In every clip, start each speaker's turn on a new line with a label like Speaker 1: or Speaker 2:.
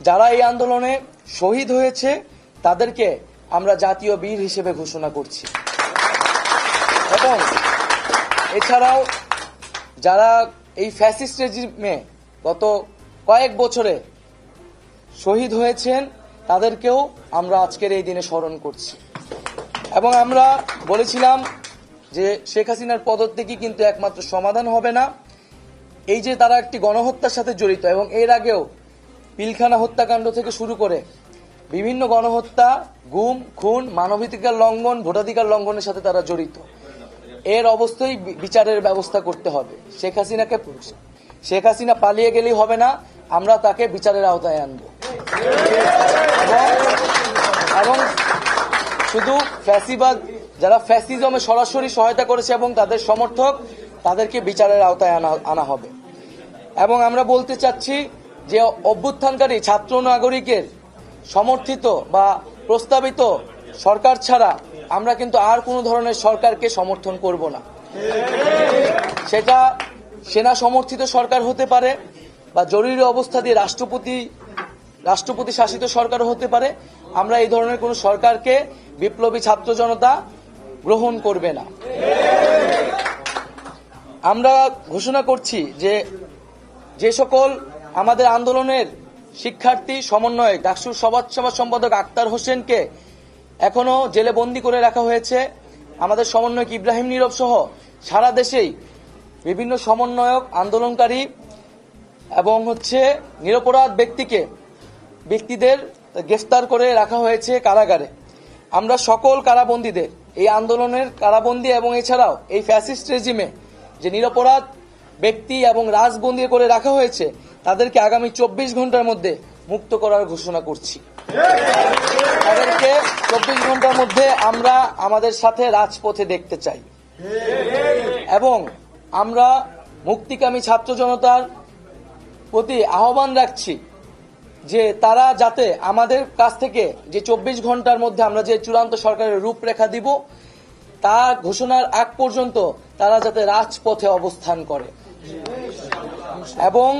Speaker 1: যারা এই আন্দোলনে শহীদ হয়েছে তাদেরকে আমরা জাতীয় বীর হিসেবে ঘোষণা করছি। এবং এছাড়াও যারা এই ফ্যাসিস্ট রেজিমে গত কয়েক বছরে শহীদ হয়েছেন তাদেরকেও আমরা আজকের এই দিনে স্মরণ করছি। এবং আমরা বলেছিলাম যে শেখ হাসিনার পদত্যাগই কিন্তু একমাত্র সমাধান হবে না। এই যে তারা একটি গণহত্যার সাথে জড়িত এবং এর আগেও পিলখানা হত্যাকাণ্ড থেকে শুরু করে বিভিন্ন গণহত্যা, গুম, খুন, মানবাধিকার লঙ্ঘন, ভোটাধিকার লঙ্ঘনের সাথে তারা জড়িত। এর অবস্থায় বিচারের ব্যবস্থা করতে হবে। শেখ হাসিনা পালিয়ে গেলেই হবে না, আমরা তাকে বিচারের আওতায় আনব। এবং শুধু ফ্যাসিবাদ, যারা ফ্যাসিজমে সরাসরি সহায়তা করেছে এবং তাদের সমর্থক, তাদেরকে বিচারের আওতায় আনা হবে। এবং আমরা বলতে চাচ্ছি যে অভ্যুত্থানকারী ছাত্র নাগরিকের সমর্থিত বা প্রস্তাবিত সরকার ছাড়া আমরা কিন্তু আর কোনো ধরনের সরকারকে সমর্থন করব না। সেটা সেনা সমর্থিত সরকার হতে পারে বা জরুরি অবস্থা দিয়ে রাষ্ট্রপতি শাসিত সরকার হতে পারে। আমরা এই ধরনের কোন সরকারকে বিপ্লবী ছাত্র জনতা গ্রহণ করবে না। আমরা ঘোষণা করছি যে সকল আমাদের আন্দোলনের শিক্ষার্থী সমন্বয়ক ডাকসুর সভা সম্পাদক আক্তার হোসেনকে এখনো জেলে বন্দী করে রাখা হয়েছে, আমাদের সমন্বয়ক ইব্রাহিম নীরব সহ সারা দেশেই বিভিন্ন সমন্বয়ক, আন্দোলনকারী এবং নিরপরাধ ব্যক্তিদের গ্রেফতার করে রাখা হয়েছে কারাগারে। আমরা সকল কারাবন্দীদের, এই আন্দোলনের কারাবন্দী এবং এছাড়াও এই ফ্যাসিস্ট রেজিমে যে নিরপরাধ ব্যক্তি এবং রাজবন্দী করে রাখা হয়েছে তাদেরকে আগামী 24 ঘন্টার মধ্যে মুক্ত করার ঘোষণা করছি। তাদেরকে 24 ঘন্টার মধ্যে আমরা আমাদের সাথে রাজপথে দেখতে চাই। এবং আমরা মুক্তিকামী ছাত্র জনতার প্রতি আহ্বান রাখছি যে তারা যাতে আমাদের কাছ থেকে যে 24 ঘন্টার মধ্যে আমরা যে চূড়ান্ত সরকারের রূপরেখা দিব তা ঘোষণার আগ পর্যন্ত তারা যাতে রাজপথে অবস্থান করে। এবং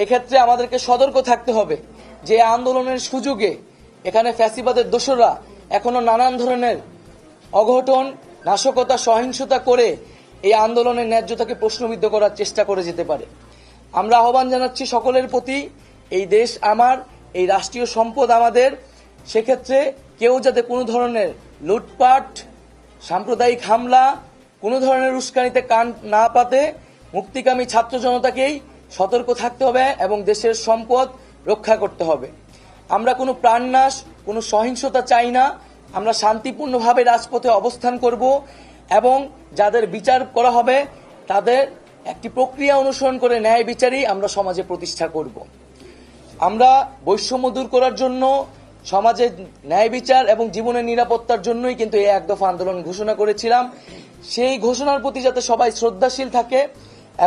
Speaker 1: এক্ষেত্রে আমাদেরকে সতর্ক থাকতে হবে যে আন্দোলনের সুযোগে এখানে ফ্যাসিবাদের দোসররা এখনো নানান ধরনের অঘটন, নাশকতা, সহিংসতা করে এই আন্দোলনের ন্যায্যতাকে প্রশ্নবিদ্ধ করার চেষ্টা করে যেতে পারে। আমরা আহ্বান জানাচ্ছি সকলের প্রতি, এই দেশ আমার, এই রাষ্ট্রীয় সম্পদ আমাদের, সেক্ষেত্রে কেউ যাতে কোনো ধরনের লুটপাট, সাম্প্রদায়িক হামলা, কোনো ধরনের উস্কানিতে কান না পাতে মুক্তিকামী ছাত্র জনতাকেই সতর্ক থাকতে হবে এবং দেশের সম্পদ রক্ষা করতে হবে। আমরা কোনো প্রাণনাশ, কোনো সহিংসতা চাই না। আমরা শান্তিপূর্ণভাবে রাজপথে অবস্থান করব এবং যাদের বিচার করা হবে তাদের একটি প্রক্রিয়া অনুসরণ করে ন্যায় বিচারই আমরা সমাজে প্রতিষ্ঠা করব। আমরা বৈষম্য দূর করার জন্য, সমাজে ন্যায় বিচার এবং জীবনের নিরাপত্তার জন্যই কিন্তু এই এক দফা আন্দোলন ঘোষণা করেছিলাম। সেই ঘোষণার প্রতি যাতে সবাই শ্রদ্ধাশীল থাকে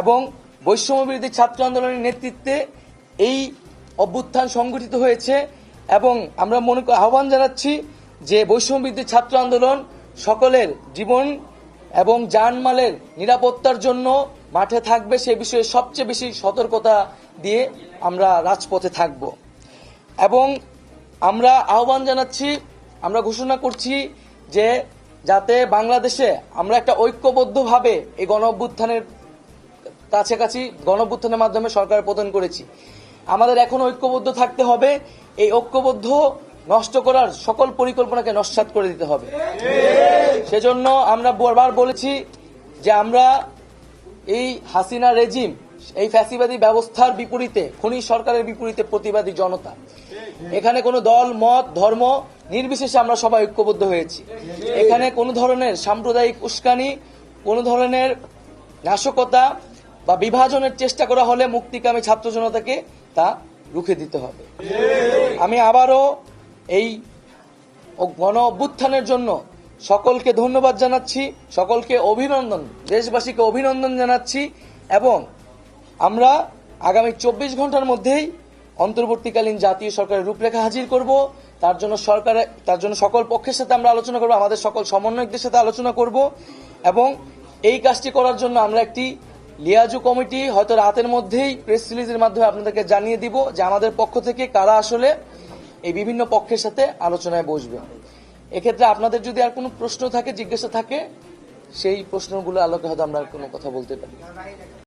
Speaker 1: এবং বৈষম্য বিরোধী ছাত্র আন্দোলনের নেতৃত্বে এই অভ্যুত্থান সংগঠিত হয়েছে। এবং আমরা আহ্বান জানাচ্ছি যে বৈষম্য বিরোধী ছাত্র আন্দোলন সকলের জীবন এবং জানমালের নিরাপত্তার জন্য মাঠে থাকবে, সে বিষয়ে সবচেয়ে বেশি সতর্কতা দিয়ে আমরা রাজপথে থাকব। এবং আমরা আহ্বান জানাচ্ছি, আমরা ঘোষণা করছি যে যাতে বাংলাদেশে আমরা একটা ঐক্যবদ্ধভাবে এই গণঅভ্যুত্থানের গণঅভ্যুত্থানের মাধ্যমে সরকার পতন করেছি, আমাদের এখন ঐক্যবদ্ধ থাকতে হবে। এই ঐক্যবদ্ধ নষ্ট করার সকল পরিকল্পনাকে নস্যাৎ করে দিতে হবে। সেজন্য আমরা বারবার বলেছি যে আমরা এই হাসিনা রেজিম, এই ফ্যাসিবাদী ব্যবস্থার বিপরীতে, খুনি সরকারের বিপরীতে প্রতিবাদী জনতা। এখানে কোনো দল, মত, ধর্ম নির্বিশেষে আমরা সবাই ঐক্যবদ্ধ হয়েছি। এখানে কোনো ধরনের সাম্প্রদায়িক উস্কানি, কোনো ধরনের নাশকতা বা বিভাজনের চেষ্টা করা হলে মুক্তিকামী ছাত্র জনতাকে তা রুখে দিতে হবে। আমি আবারও এই গণ অভ্যুত্থানের জন্য সকলকে ধন্যবাদ জানাচ্ছি, সকলকে অভিনন্দন, দেশবাসীকে অভিনন্দন জানাচ্ছি। এবং আমরা আগামী 24 ঘন্টার মধ্যেই অন্তর্বর্তীকালীন জাতীয় সরকারের রূপরেখা হাজির করব। তার জন্য সকল পক্ষের সাথে আমরা আলোচনা করব, আমাদের সকল সমন্বয়কদের সাথে আলোচনা করব এবং এই কাজটি করার জন্য আমরা একটি লিয়াজু কমিটি হয়তো রাতের মধ্যেই প্রেস রিলিজের মাধ্যমে আপনাদেরকে জানিয়ে দিব যে আমাদের পক্ষ থেকে কারা আসলে এই বিভিন্ন পক্ষের সাথে আলোচনায় বসবে। এক্ষেত্রে আপনাদের যদি আর কোনো প্রশ্ন থাকে, জিজ্ঞাসা থাকে, সেই প্রশ্নগুলো আলোকে হয়তো আমরা কোনো কথা বলতে পারি।